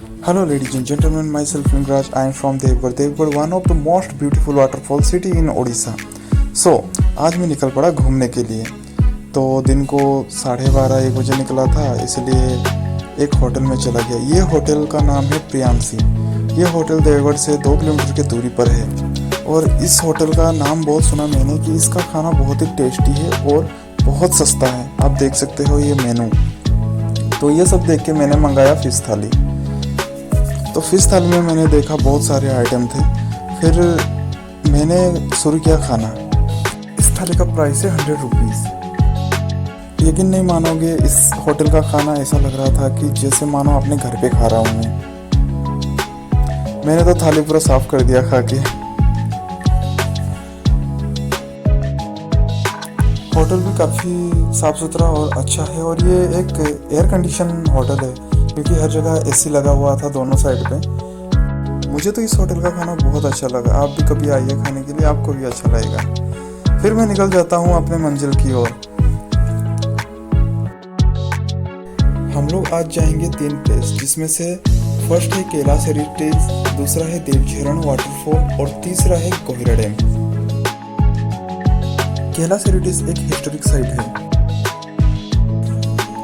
Hello ladies and gentlemen, myself Nimraj. I am from Devgarh. Devgarh, one of the most beautiful waterfall city in Odisha. So, आज मैं निकल पड़ा घूमने के लिए। तो दिन को 12:30-1 बजे निकला था, इसलिए एक होटल में चला गया। ये होटल का नाम है प्रियांशी। ये होटल देवगढ़ से 2 किलोमीटर की दूरी पर है और इस होटल का नाम बहुत सुना मैंने कि इसका खाना बहुत ही टेस्टी है और बहुत सस्ता है। आप देख सकते हो ये मेनू। तो ये सब देख के मैंने मंगाया फ़िश थाली। तो फ़िश थाली में मैंने देखा बहुत सारे आइटम थे। फिर मैंने शुरू किया खाना। इस थाली का प्राइस है 100 रुपीज़। यकीन नहीं मानोगे, इस होटल का खाना ऐसा लग रहा था कि जैसे मानो अपने घर पे खा रहा हूँ मैं। मैंने तो थाली पूरा साफ कर दिया खा के। होटल भी काफ़ी साफ़ सुथरा और अच्छा है और ये एक एयर कंडीशन होटल है क्योंकि हर जगह एसी लगा हुआ था दोनों साइड पे। मुझे तो इस होटल का खाना बहुत अच्छा लगा। आप भी कभी आइए खाने के लिए, आपको भी अच्छा लगेगा। फिर मैं निकल जाता हूँ अपने मंजिल की ओर। हम लोग आज जाएंगे 3 प्लेस, जिसमें से फर्स्ट है कैलाश हेरिटेज, दूसरा है देवझरण वाटरफॉल और तीसरा है कोहिरा डैम। कैलाश हेरिटेज एक हिस्टोरिक साइट है।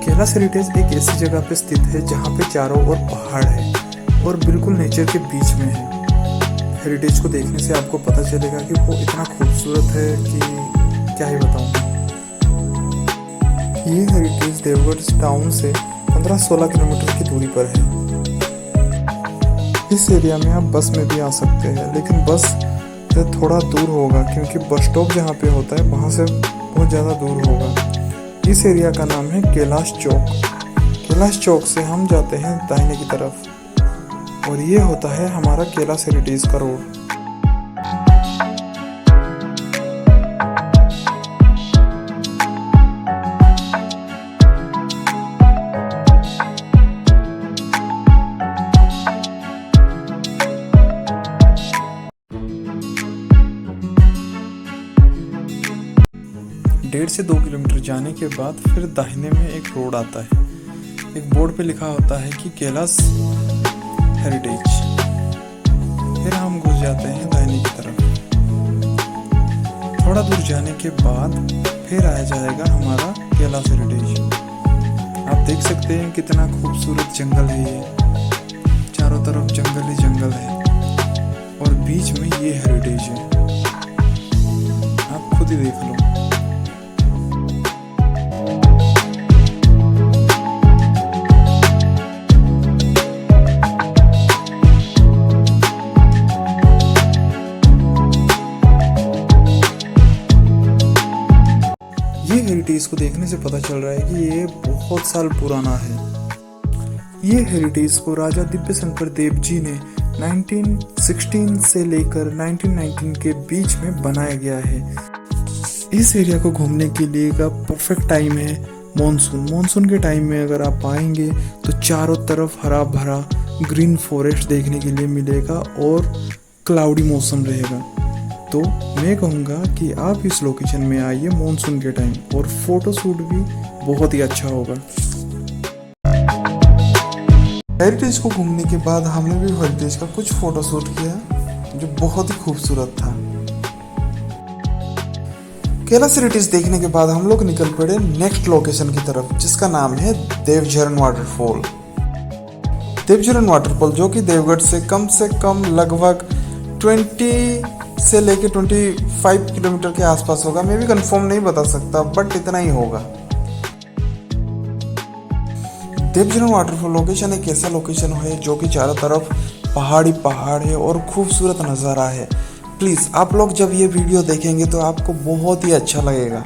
कैलाश हेरिटेज एक ऐसी जगह पे स्थित है जहाँ पे चारों ओर पहाड़ है और बिल्कुल नेचर के बीच में है। हेरिटेज को देखने से आपको पता चलेगा कि वो इतना खूबसूरत है कि क्या ही बताऊँ। ये हेरिटेज देवगढ़ टाउन से 15-16 किलोमीटर की दूरी पर है। इस एरिया में आप बस में भी आ सकते हैं, लेकिन बस से थोड़ा दूर होगा क्योंकि बस स्टॉप जहाँ पे होता है वहाँ से बहुत ज़्यादा दूर होगा। इस एरिया का नाम है कैलाश चौक। कैलाश चौक से हम जाते हैं दाहिने की तरफ और ये होता है हमारा कैलाश हेरिटेज का रोड। डेढ़ से 2 किलोमीटर जाने के बाद फिर दाहिने में एक रोड आता है। एक बोर्ड पे लिखा होता है कि कैलाश हेरिटेज। फिर हम घुस जाते हैं दाहिने की तरफ। थोड़ा दूर जाने के बाद फिर आ जाएगा हमारा कैलाश हेरिटेज। आप देख सकते हैं कितना खूबसूरत जंगल है ये। चारों तरफ जंगल ही जंगल है और बीच में ये हेरिटेज है। आप खुद ही देख लो। ये हेरिटेज को देखने से पता चल रहा है कि ये बहुत साल पुराना है। ये हेरिटेज को राजा दिव्य शंकर देव जी ने 1916 से लेकर 1919 के बीच में बनाया गया है। इस एरिया को घूमने के लिए का परफेक्ट टाइम है मानसून के टाइम में अगर आप आएंगे तो चारों तरफ हरा भरा ग्रीन फॉरेस्ट देखने के लिए मिलेगा और क्लाउडी मौसम रहेगा। तो मैं कहूँगा कि आप इस लोकेशन में आइए मानसून के टाइम और फोटो शूट भी बहुत ही अच्छा होगा। हेरिटेज को घूमने के बाद हमने भी हेरिटेज का कुछ फोटो शूट किया जो बहुत ही खूबसूरत था। कैलाश हेरिटेज देखने के बाद हम लोग निकल पड़े नेक्स्ट लोकेशन की तरफ, जिसका नाम है देवझरण वाटरफॉल। देवझरण वाटरफॉल जो कि देवगढ़ से कम लगभग 20 से लेके 25 किलोमीटर के आसपास होगा। मैं भी कंफर्म नहीं बता सकता, बट इतना ही होगा। देवझरण वाटरफॉल लोकेशन एक ऐसा लोकेशन है जो कि चारों तरफ पहाड़ है और खूबसूरत नज़ारा है। प्लीज़ आप लोग जब ये वीडियो देखेंगे तो आपको बहुत ही अच्छा लगेगा।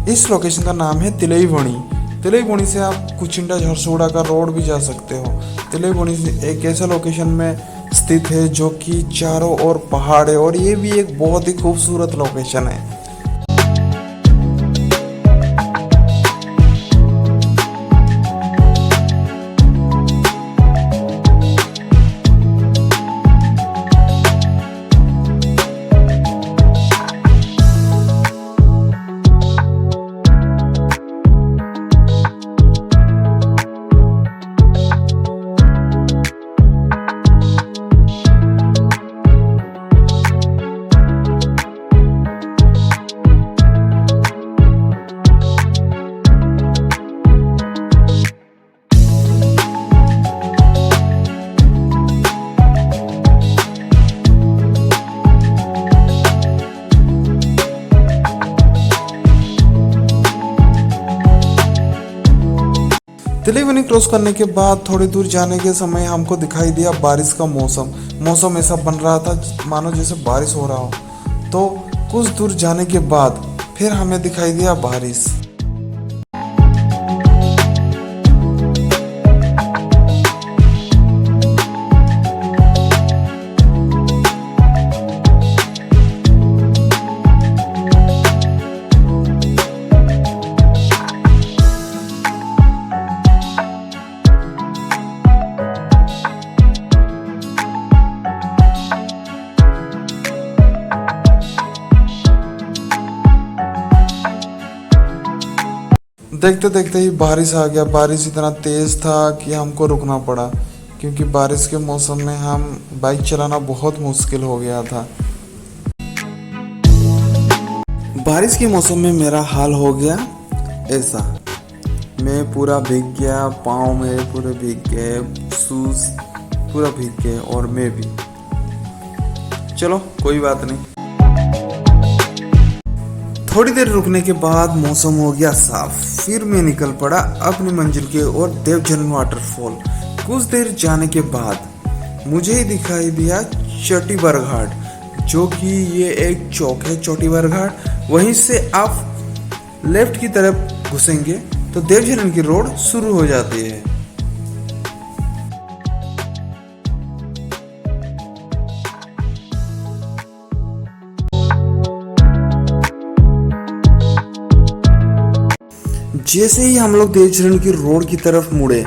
इस लोकेशन का नाम है तिलईवणी। तिलईवणी से आप कुचिंडा झरसुगुड़ा का रोड भी जा सकते हो। तिलईवणी एक ऐसा लोकेशन में स्थित है जो कि चारों ओर पहाड़ है और ये भी एक बहुत ही खूबसूरत लोकेशन है। तिलईवणी क्रॉस करने के बाद थोड़ी दूर जाने के समय हमको दिखाई दिया बारिश का मौसम ऐसा बन रहा था मानो जैसे बारिश हो रहा हो। तो कुछ दूर जाने के बाद फिर हमें दिखाई दिया बारिश। देखते देखते ही बारिश आ गया। बारिश इतना तेज़ था कि हमको रुकना पड़ा, क्योंकि बारिश के मौसम में हम बाइक चलाना बहुत मुश्किल हो गया था। बारिश के मौसम में मेरा हाल हो गया ऐसा, मैं पूरा भीग गया, पाँव मेरे पूरे भीग गए, शूज़ पूरा भीग गए और मैं भी। चलो कोई बात नहीं। थोड़ी देर रुकने के बाद मौसम हो गया साफ, फिर मैं निकल पड़ा अपनी मंजिल के ओर, देवझरण वाटरफॉल। कुछ देर जाने के बाद मुझे दिखाई दिया चोटीबर घाट, जो कि ये एक चौक है चोटीबर घाट। वहीं से आप लेफ्ट की तरफ घुसेंगे तो देवझरण की रोड शुरू हो जाती है। जैसे ही हम लोग देवझरण की रोड की तरफ मुड़े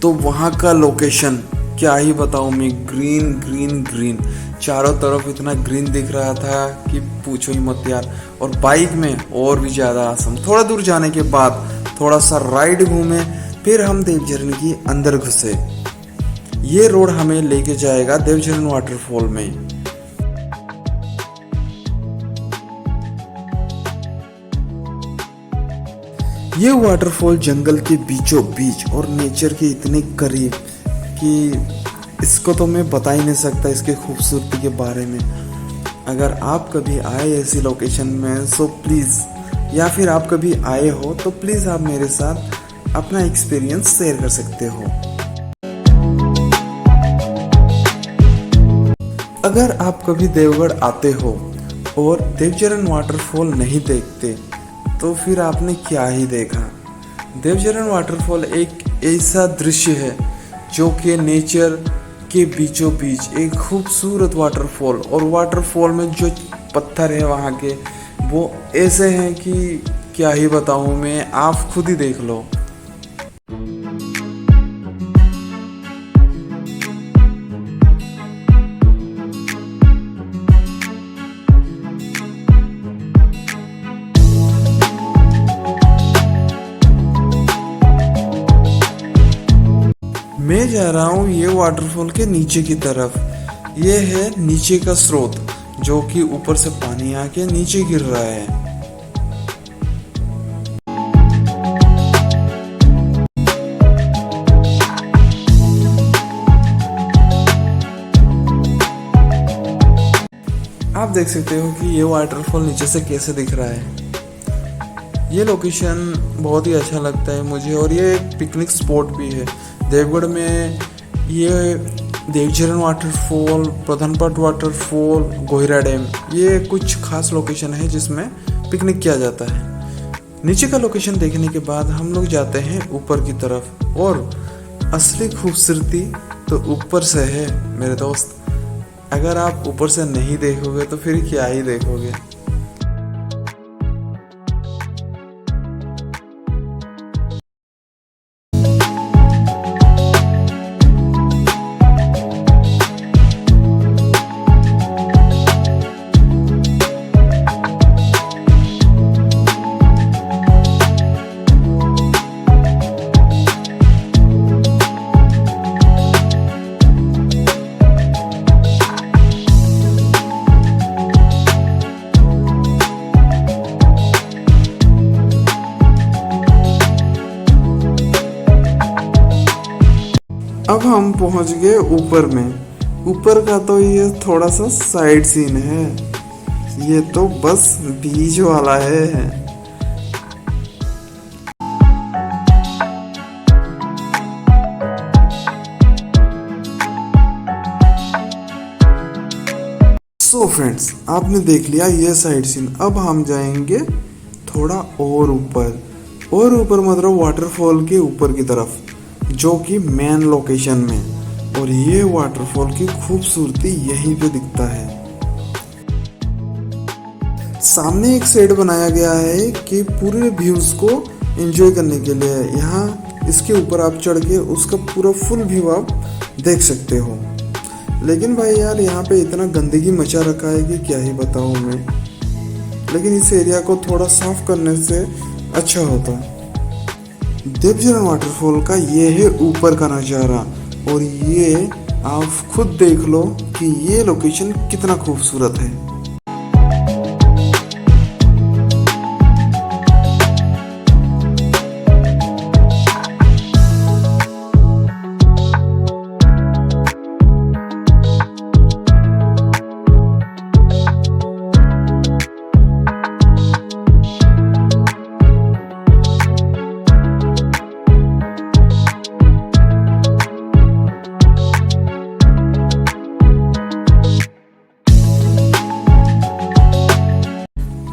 तो वहाँ का लोकेशन क्या ही बताऊँ मैं, ग्रीन ग्रीन ग्रीन, चारों तरफ इतना ग्रीन दिख रहा था कि पूछो ही मत यार। और बाइक में और भी ज़्यादा आसम। थोड़ा दूर जाने के बाद थोड़ा सा राइड घूमे, फिर हम देवझरण की अंदर घुसे। ये रोड हमें लेके जाएगा देवझरण वाटरफॉल में। ये वाटरफॉल जंगल के बीचों बीच और नेचर के इतने करीब कि इसको तो मैं बता ही नहीं सकता इसके खूबसूरती के बारे में। अगर आप कभी आए ऐसी लोकेशन में सो प्लीज़, या फिर आप कभी आए हो तो प्लीज़ आप मेरे साथ अपना एक्सपीरियंस शेयर कर सकते हो। अगर आप कभी देवगढ़ आते हो और देवझरण वाटरफॉल नहीं देखते तो फिर आपने क्या ही देखा। देवझरण वाटरफॉल एक ऐसा दृश्य है जो कि नेचर के बीचों बीच एक खूबसूरत वाटरफॉल, और वाटरफॉल में जो पत्थर है वहाँ के वो ऐसे हैं कि क्या ही बताऊँ मैं, आप खुद ही देख लो। मैं जा रहा हूँ ये वाटरफॉल के नीचे की तरफ। ये है नीचे का स्रोत जो कि ऊपर से पानी आके नीचे गिर रहा है। आप देख सकते हो कि ये वाटरफॉल नीचे से कैसे दिख रहा है। ये लोकेशन बहुत ही अच्छा लगता है मुझे, और ये एक पिकनिक स्पॉट भी है। देवगढ़ में ये देवझरण वाटरफॉल, प्रधानपट वाटरफॉल, गोहिरा डैम, ये कुछ खास लोकेशन है जिसमें पिकनिक किया जाता है। नीचे का लोकेशन देखने के बाद हम लोग जाते हैं ऊपर की तरफ, और असली खूबसूरती तो ऊपर से है मेरे दोस्त। अगर आप ऊपर से नहीं देखोगे तो फिर क्या ही देखोगे। अब हम पहुंच गए ऊपर में। ऊपर का तो ये थोड़ा सा साइड सीन है, ये तो बस बीच वाला है। सो फ्रेंड्स, आपने देख लिया ये साइड सीन। अब हम जाएंगे थोड़ा और ऊपर मतलब वाटरफॉल के ऊपर की तरफ, जो कि मेन लोकेशन में। और ये वाटरफॉल की खूबसूरती यहीं पे दिखता है। सामने एक शेड बनाया गया है कि पूरे व्यूज को एंजॉय करने के लिए। यहाँ इसके ऊपर आप चढ़ के उसका पूरा फुल व्यू आप देख सकते हो। लेकिन भाई यार, यहाँ पे इतना गंदगी मचा रखा है कि क्या ही बताऊँ मैं। लेकिन इस एरिया को थोड़ा साफ करने से अच्छा होता। देवझरण वाटरफॉल का ये है ऊपर का नज़ारा, और ये आप खुद देख लो कि ये लोकेशन कितना खूबसूरत है।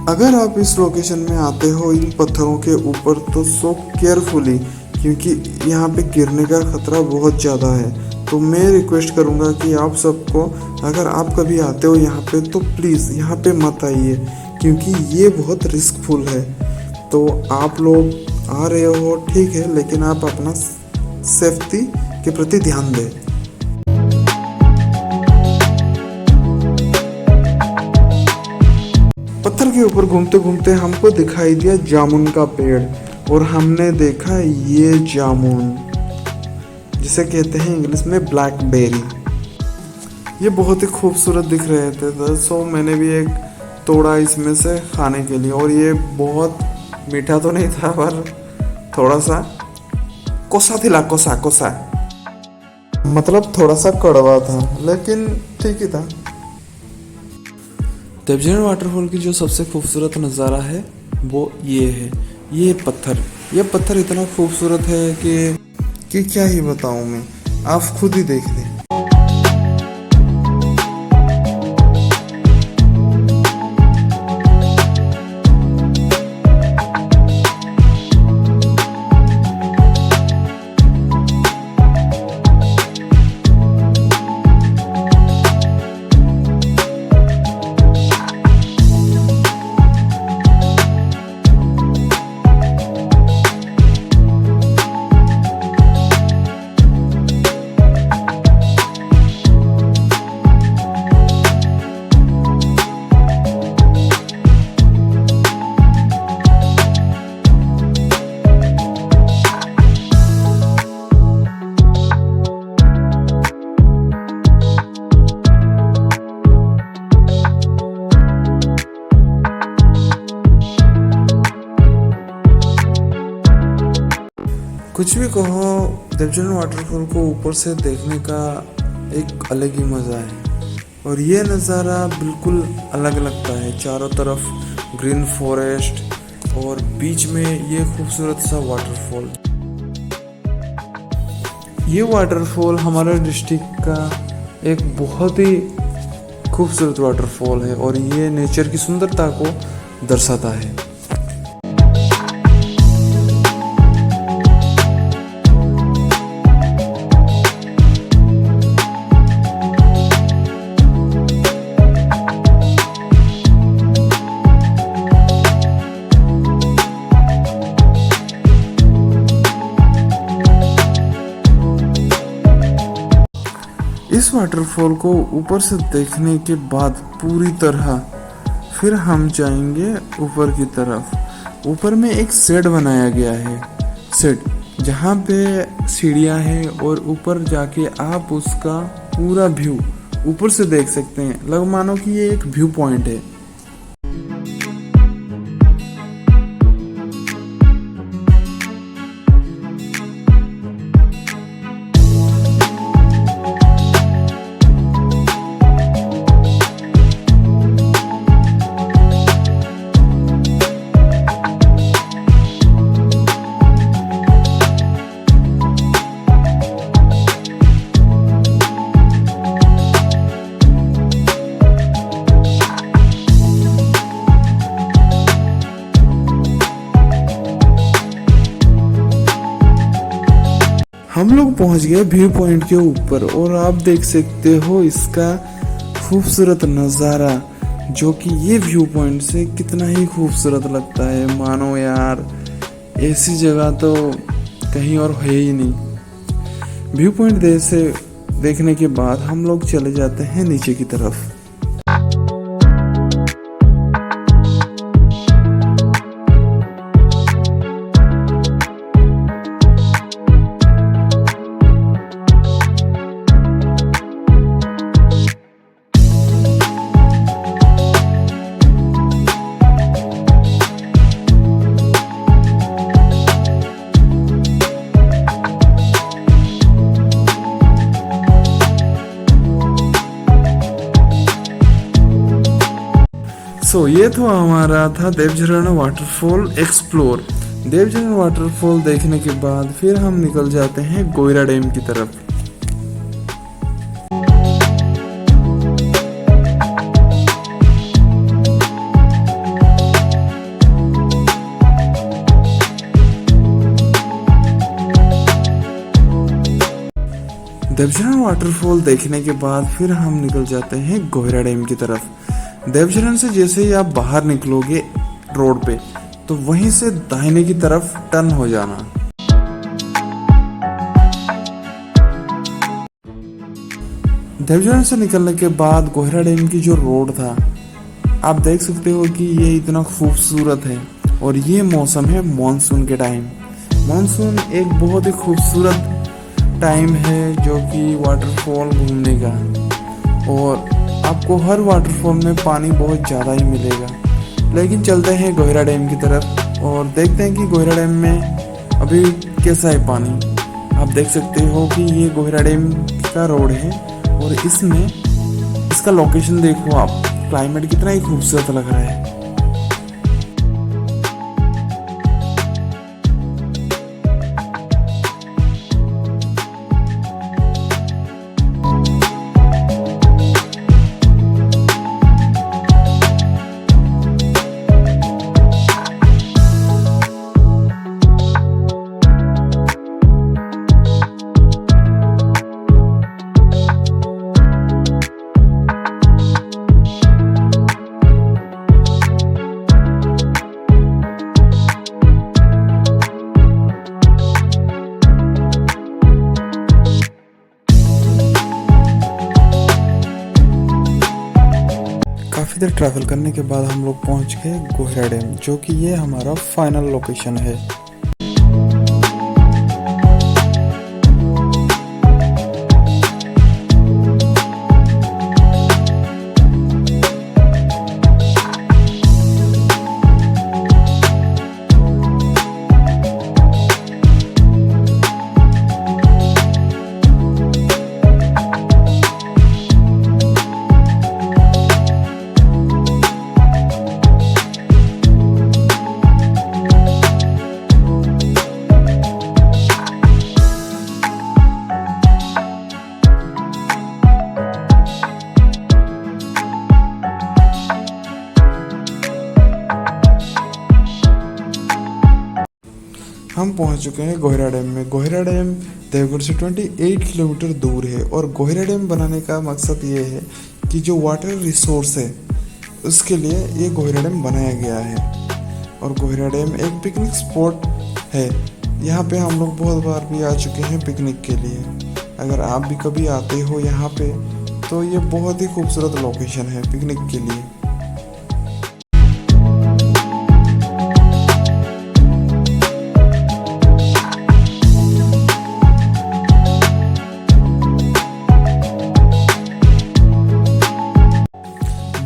अगर आप इस लोकेशन में आते हो इन पत्थरों के ऊपर, तो सो केयरफुली, क्योंकि यहाँ पे गिरने का खतरा बहुत ज़्यादा है। तो मैं रिक्वेस्ट करूँगा कि आप सबको, अगर आप कभी आते हो यहाँ पे, तो प्लीज़ यहाँ पे मत आइए, क्योंकि ये बहुत रिस्कफुल है। तो आप लोग आ रहे हो ठीक है, लेकिन आप अपना सेफ्टी के प्रति ध्यान दें। पत्थर के ऊपर घूमते घूमते हमको दिखाई दिया जामुन का पेड़, और हमने देखा ये जामुन, जिसे कहते हैं इंग्लिश में ब्लैकबेरी। ये बहुत ही खूबसूरत दिख रहे थे, सो मैंने भी एक तोड़ा इसमें से खाने के लिए। और ये बहुत मीठा तो नहीं था, पर थोड़ा सा कोसा मतलब थोड़ा सा कड़वा था, लेकिन ठीक ही था। देवझरण वाटरफॉल की जो सबसे खूबसूरत नज़ारा है वो ये है। ये पत्थर इतना खूबसूरत है कि क्या ही बताऊँ मैं, आप खुद ही देख लें। कुछ भी कहो, देवझरण वाटरफॉल को ऊपर से देखने का एक अलग ही मज़ा है। और ये नज़ारा बिल्कुल अलग लगता है। चारों तरफ ग्रीन फॉरेस्ट और बीच में ये खूबसूरत सा वाटरफॉल। ये वाटरफॉल हमारे डिस्ट्रिक्ट का एक बहुत ही खूबसूरत वाटरफॉल है और ये नेचर की सुंदरता को दर्शाता है। वाटरफॉल को ऊपर से देखने के बाद पूरी तरह फिर हम जाएंगे ऊपर की तरफ। ऊपर में एक शेड बनाया गया है, शेड जहाँ पे सीढ़ियाँ हैं और ऊपर जाके आप उसका पूरा व्यू ऊपर से देख सकते हैं। लग मानो कि ये एक व्यू पॉइंट है। हम लोग पहुंच गए व्यू पॉइंट के ऊपर और आप देख सकते हो इसका खूबसूरत नज़ारा, जो कि ये व्यू पॉइंट से कितना ही खूबसूरत लगता है। मानो यार ऐसी जगह तो कहीं और है ही नहीं। व्यू पॉइंट से देखने के बाद हम लोग चले जाते हैं नीचे की तरफ। ये तो हमारा था देवझरण वाटरफॉल एक्सप्लोर। देवझरण वाटरफॉल देखने के बाद फिर हम निकल जाते हैं गोयरा डैम की तरफ। देवझरण वाटरफॉल देखने के बाद फिर हम निकल जाते हैं गोयरा डैम की तरफ। देवझरण से जैसे ही आप बाहर निकलोगे रोड पे, तो वहीं से दाहिने की तरफ टर्न हो जाना। देवझरण से निकलने के बाद गोहरा डैम की जो रोड था, आप देख सकते हो कि ये इतना खूबसूरत है। और ये मौसम है मॉनसून के टाइम। मॉनसून एक बहुत ही खूबसूरत टाइम है जो कि वाटरफॉल घूमने का, और आपको हर वाटरफॉल में पानी बहुत ज़्यादा ही मिलेगा। लेकिन चलते हैं गोहरा डैम की तरफ और देखते हैं कि गोहरा डैम में अभी कैसा है पानी। आप देख सकते हो कि ये गोहरा डैम का रोड है और इसमें इसका लोकेशन देखो आप, क्लाइमेट कितना ही खूबसूरत लग रहा है। काफ़ी देर ट्रैवल करने के बाद हम लोग पहुंच गए गोहरा डैम, जो कि ये हमारा फाइनल लोकेशन है। हम पहुंच चुके हैं गोहरा डैम में। गोहरा डैम देवगढ़ से 28 किलोमीटर दूर है और गोहरा डैम बनाने का मकसद ये है कि जो वाटर रिसोर्स है उसके लिए ये गोहरा डैम बनाया गया है। और गोहरा डैम एक पिकनिक स्पॉट है, यहाँ पे हम लोग बहुत बार भी आ चुके हैं पिकनिक के लिए। अगर आप भी कभी आते हो यहाँ पे तो ये बहुत ही खूबसूरत लोकेशन है पिकनिक के लिए।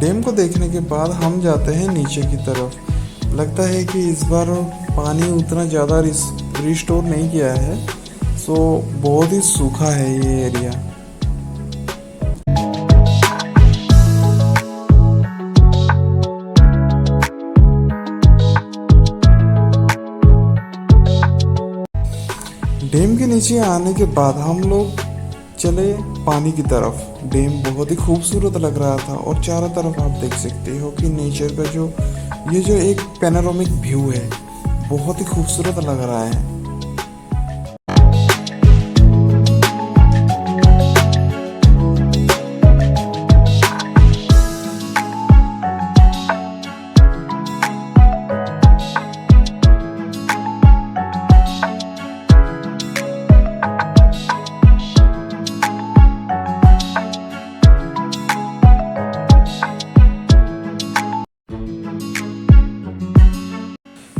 डैम को देखने के बाद हम जाते हैं नीचे की तरफ। लगता है कि इस बार पानी उतना ज़्यादा रिस्टोर नहीं किया है, सो बहुत ही सूखा है ये एरिया। डैम के नीचे आने के बाद हम लोग चले पानी की तरफ। डैम बहुत ही खूबसूरत लग रहा था और चारों तरफ आप देख सकते हो कि नेचर का जो एक पैनोरामिक व्यू है, बहुत ही खूबसूरत लग रहा है।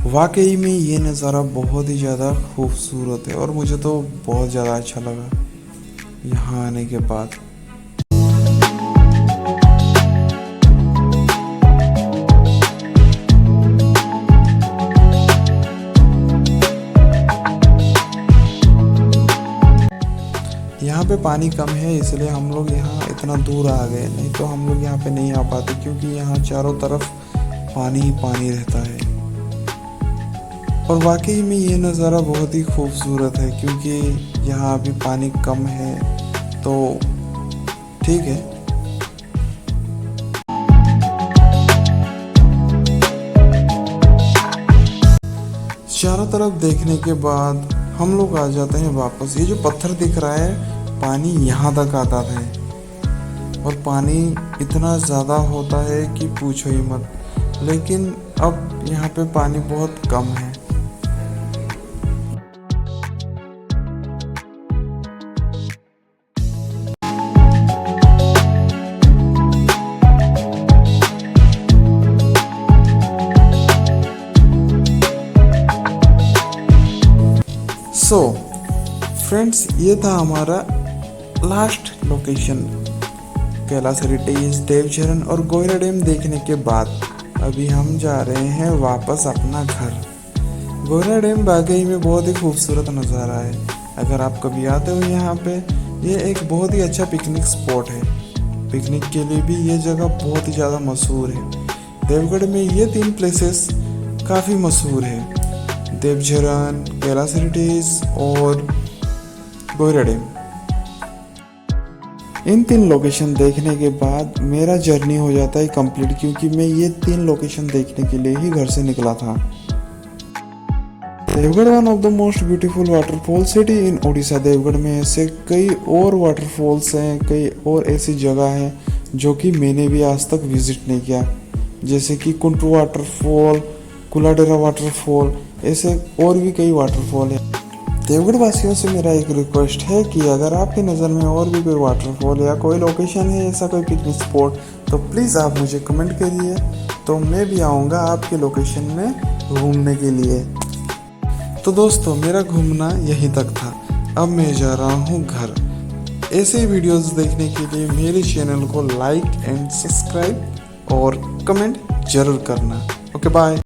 वाकई में ये नज़ारा बहुत ही ज़्यादा खूबसूरत है और मुझे तो बहुत ज़्यादा अच्छा लगा यहाँ आने के बाद। यहाँ पे पानी कम है इसलिए हम लोग यहाँ इतना दूर आ गए, नहीं तो हम लोग यहाँ पे नहीं आ पाते क्योंकि यहाँ चारों तरफ पानी ही पानी रहता है। और वाकई में ये नज़ारा बहुत ही खूबसूरत है क्योंकि यहाँ अभी पानी कम है तो ठीक है। चारों तरफ देखने के बाद हम लोग आ जाते हैं वापस। ये जो पत्थर दिख रहा है पानी यहाँ तक आता है और पानी इतना ज़्यादा होता है कि पूछो ही मत, लेकिन अब यहाँ पे पानी बहुत कम है। सो फ्रेंड्स, ये था हमारा लास्ट लोकेशन कैलाश हेरिटेज, देवझरण और गोयरा डैम देखने के बाद अभी हम जा रहे हैं वापस अपना घर। गोयरा डैम वाकई में बहुत ही खूबसूरत नज़ारा है। अगर आप कभी आते हो यहाँ पे, ये एक बहुत ही अच्छा पिकनिक स्पॉट है। पिकनिक के लिए भी ये जगह बहुत ही ज़्यादा मशहूर है। देवगढ़ में ये 3 प्लेसेस काफ़ी मशहूर है, देवझरण, कैलाश हेरिटेज और गोयरा डैम। इन 3 लोकेशन देखने के बाद मेरा जर्नी हो जाता है कंप्लीट, क्योंकि मैं ये 3 लोकेशन देखने के लिए ही घर से निकला था। Deogarh one of the most beautiful waterfall city in Orissa. Deogarh में ऐसे कई और वाटरफॉल्स हैं, कई और ऐसी जगह हैं जो कि मैंने भी आज तक विजिट नहीं किया, जैसे कि कुंटू वाटरफॉल, कुलाडेरा वाटरफॉल, ऐसे और भी कई वाटरफॉल है। देवगढ़ वासियों से मेरा एक रिक्वेस्ट है कि अगर आपकी नज़र में और भी कोई वाटरफॉल या कोई लोकेशन है, ऐसा कोई पिकनिक स्पॉट, तो प्लीज़ आप मुझे कमेंट करिए, तो मैं भी आऊँगा आपके लोकेशन में घूमने के लिए। तो दोस्तों, मेरा घूमना यहीं तक था। अब मैं जा रहा हूँ घर। ऐसे वीडियोस देखने के लिए मेरे चैनल को लाइक एंड सब्सक्राइब और कमेंट जरूर करना। Okay, bye.